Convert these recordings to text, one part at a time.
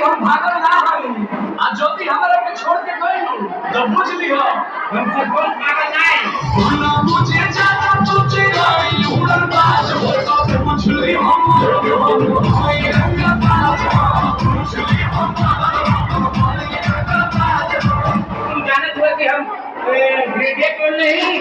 हम भागल ना हई आ जल्दी हमरा के छोड़ के गइलू तो बुझ लियो हमसे कोई पागल नहीं भूला मुझे जाना तुझे आई उड़न बाज हो तो पूछ ली हम कोई रंग बाज पूछ ली हम जाने थे कि हम ग्रेजुएट नहीं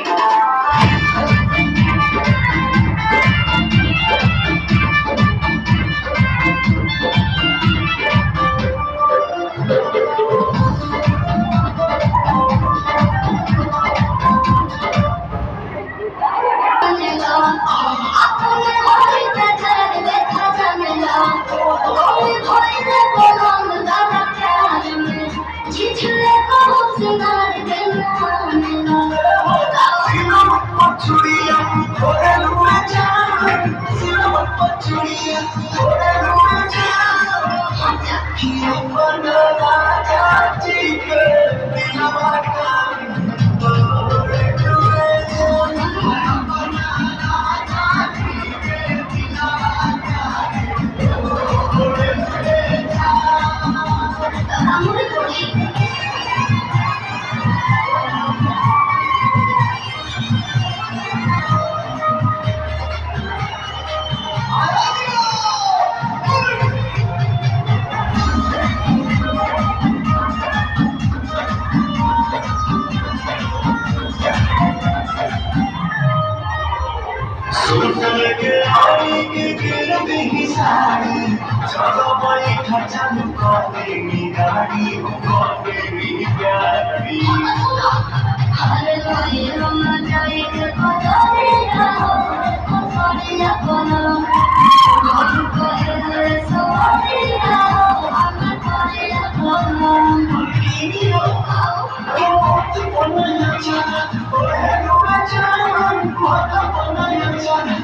चलो भाई खचालू करेगी गाड़ी करेगी प्यारी हरे लोई हम जाए के पतारे रहो पतारे अपना हम करे सवारी रहो हम करे अपना वीडियो आओ तो बनाया जाना ओए रो जाना को तो बनाया जाना